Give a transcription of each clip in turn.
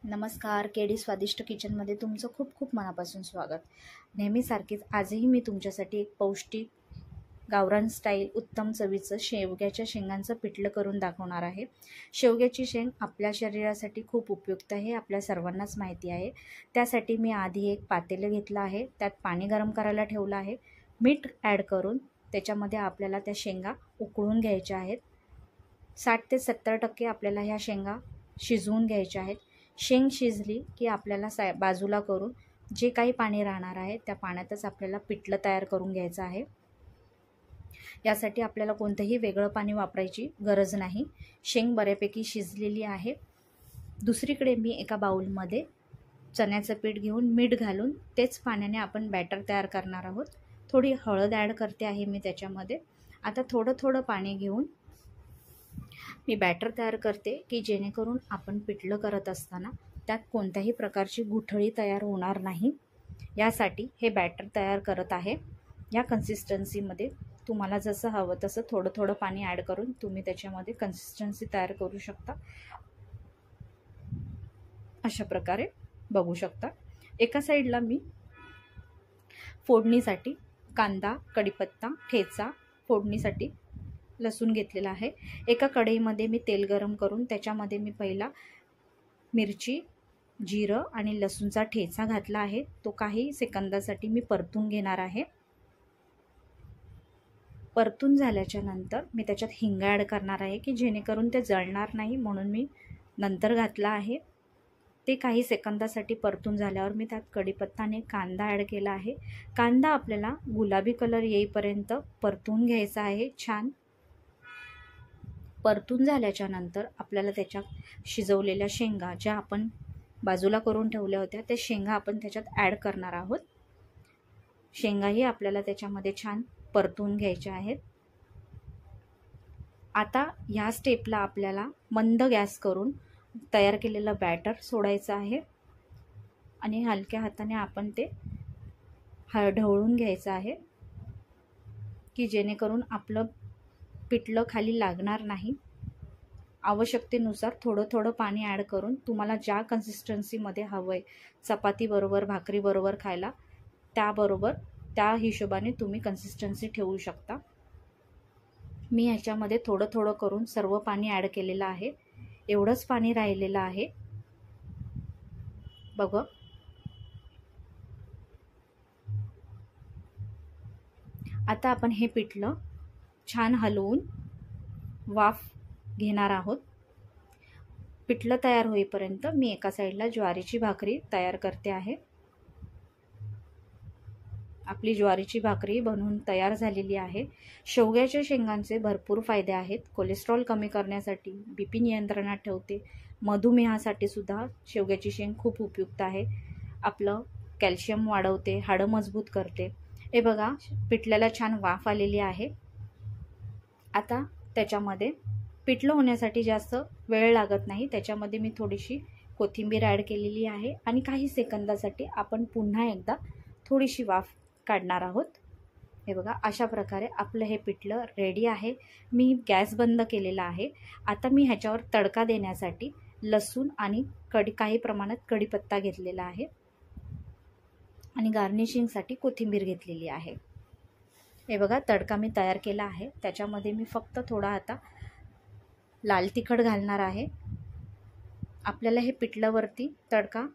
नमस्कार, केडी स्वादिष्ट किचनमध्ये तुमचं खूप खूप मनापासून स्वागत. नेहमीसारखीच आजही मी तुमच्यासाठी एक पौष्टिक गावरान स्टाईल उत्तम चवीचं शेवग्याच्या शेंगांचं पिठलं करून दाखवणार आहे. शेवग्याची शेंग आपल्या शरीरासाठी खूप उपयुक्त आहे, आपल्या सर्वांनाच माहिती आहे. त्यासाठी मी आधी एक पातेलं घेतलं आहे, त्यात पाणी गरम करायला ठेवलं आहे. मीठ ॲड करून त्याच्यामध्ये आपल्याला त्या शेंगा उकळून घ्यायच्या आहेत. 60 ते 70% आपल्याला ह्या शेंगा शिजवून घ्यायच्या आहेत. शेंग शिजली की आपल्याला बाजूला करून जे काही पाणी राहणार आहे त्या पाण्यातच आपल्याला पिठलं तयार करून घ्यायचं आहे. यासाठी आपल्याला कोणतंही वेगळं पाणी वापरायची गरज नाही. शेंग बऱ्यापैकी शिजलेली आहे. दुसरीकडे मी एका बाउलमध्ये चण्याचं पीठ घेऊन मीठ घालून तेच पाण्याने आपण बॅटर तयार करणार आहोत. थोडी हळद ॲड करते आहे मी त्याच्यामध्ये. आता थोडं पाणी घेऊन मी बॅटर तयार करते की जेणेकरून आपण पिठलं करत असताना त्यात कोणत्याही प्रकारची गुठळी तयार होणार नाही. यासाठी हे बॅटर तयार करत आहे. या कन्सिस्टन्सीमध्ये तुम्हाला जसं हवं तसं थोडं पाणी ॲड करून तुम्ही त्याच्यामध्ये कन्सिस्टन्सी तयार करू शकता. अशा प्रकारे बघू शकता. एका साईडला मी फोडणीसाठी कांदा, कढीपत्ता, ठेचा, फोडणीसाठी लसूण घेतलेला आहे. एका कढईमध्ये मी तेल गरम करून त्याच्यामध्ये मी पहिला मिरची, जिरं आणि लसूणचा ठेचा घातला आहे. तो काही सेकंदासाठी मी परतून घेणार आहे. परतून झाल्याच्या नंतर मी त्याच्यात हिंग ॲड करणार आहे की जेणेकरून ते जळणार नाही, म्हणून मी नंतर घातला आहे. ते काही सेकंदासाठी परतून झाल्यावर मी त्यात कढीपत्ता आणि कांदा ॲड केला आहे. कांदा आपल्याला गुलाबी कलर येईपर्यंत परतून घ्यायचा आहे. छान परतून झाल्याच्या नंतर आपल्याला त्याच्यात शिजवलेल्या शेंगा ज्या आपण बाजूला करून ठेवल्या होत्या त्या शेंगा आपण त्याच्यात ॲड करणार आहोत. शेंगाही आपल्याला त्याच्यामध्ये छान परतून घ्यायच्या आहेत. आता ह्या स्टेपला आपल्याला मंद गॅस करून तयार केलेलं बॅटर सोडायचं आहे आणि हलक्या हाताने आपण ते ढवळून घ्यायचं आहे की जेणेकरून आपलं पिठलं खाली लागणार नाही. आवश्यकतेनुसार थोडं पाणी ॲड करून तुम्हाला ज्या कन्सिस्टन्सीमध्ये हवं आहे, चपातीबरोबर, भाकरीबरोबर खायला, त्या हिशोबाने तुम्ही कन्सिस्टन्सी ठेवू शकता. मी ह्याच्यामध्ये थोडं करून सर्व पाणी ॲड केलेलं आहे. एवढंच पाणी राहिलेलं आहे. बघा, आता आपण हे पिठलं छान हलवून वाफ घेणार आहोत. पिठलं तयार होईपर्यंत मी एका साईडला ज्वारीची भाकरी तयार करते आहे. आपली ज्वारीची भाकरी बनवून तयार झालेली आहे. शेवग्याच्या शेंगांचे भरपूर फायदे आहेत. कोलेस्ट्रॉल कमी करण्यासाठी, BP नियंत्रणात ठेवते. मधुमेहासाठी सुद्धा शेवग्याची शेंग खूप उपयुक्त आहे. आपलं कॅल्शियम वाढवते, हाडं मजबूत करते. हे बघा, पिठल्याला छान वाफ आलेली आहे. आता त्याच्यामध्ये पिठलं होण्यासाठी जास्त वेळ लागत नाही. त्याच्यामध्ये मी थोडीशी कोथिंबीर ॲड केलेली आहे आणि काही सेकंदासाठी आपण पुन्हा एकदा थोडीशी वाफ काढणार आहोत. हे बघा, अशा प्रकारे आपलं हे पिठलं रेडी आहे. मी गॅस बंद केलेला आहे. आता मी ह्याच्यावर तडका देण्यासाठी लसूण आणि काही प्रमाणात कढीपत्ता घेतलेला आहे आणि गार्निशिंगसाठी कोथिंबीर घेतलेली आहे. हे बघा, तडका मी तयार केला आहे. त्याच्यामध्ये मी फक्त थोडा आता लाल तिखट घालणार आहे. आपल्याला हे पिठल्यावरती तडका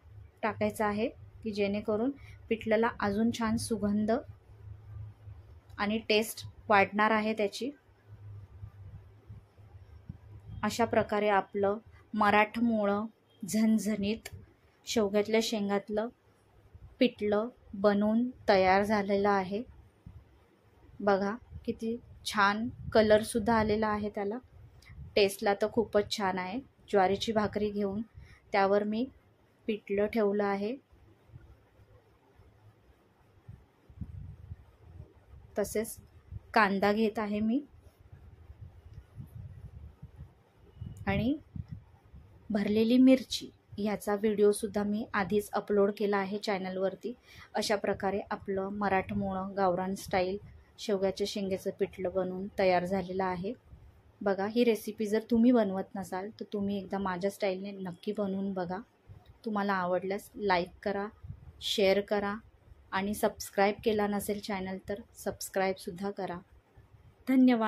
टाकायचा आहे की जेणेकरून पिठल्याला अजून छान सुगंध आणि टेस्ट वाढणार आहे त्याची. अशा प्रकारे आपलं मराठमोळं झणझणीत शेवग्यातल्या शेंगातलं पिठलं बनवून तयार झालेलं आहे. बघा, किती छान कलरसुद्धा आलेला आहे त्याला. टेस्टला तर खूपच छान आहे. ज्वारीची भाकरी घेऊन त्यावर मी पिठलं ठेवलं आहे. तसेच कांदा घेत आहे मी आणि भरलेली मिरची. ह्याचा व्हिडिओसुद्धा मी आधीच अपलोड केला आहे चॅनलवरती. अशा प्रकारे आपलं मराठमोळं गावरान स्टाईल शेवग्याच्या शेंगाचं पिठलं बनवून तयार झालेलं आहे. बघा, ही रेसिपी जर तुम्ही बनवत नसाल तर तुम्ही एकदा माझ्या स्टाईलने नक्की बनवून बघा. तुम्हाला आवडल्यास लाईक करा, शेअर करा आणि सबस्क्राईब केला नसेल चॅनल तर सबस्क्राईबसुद्धा करा. धन्यवाद.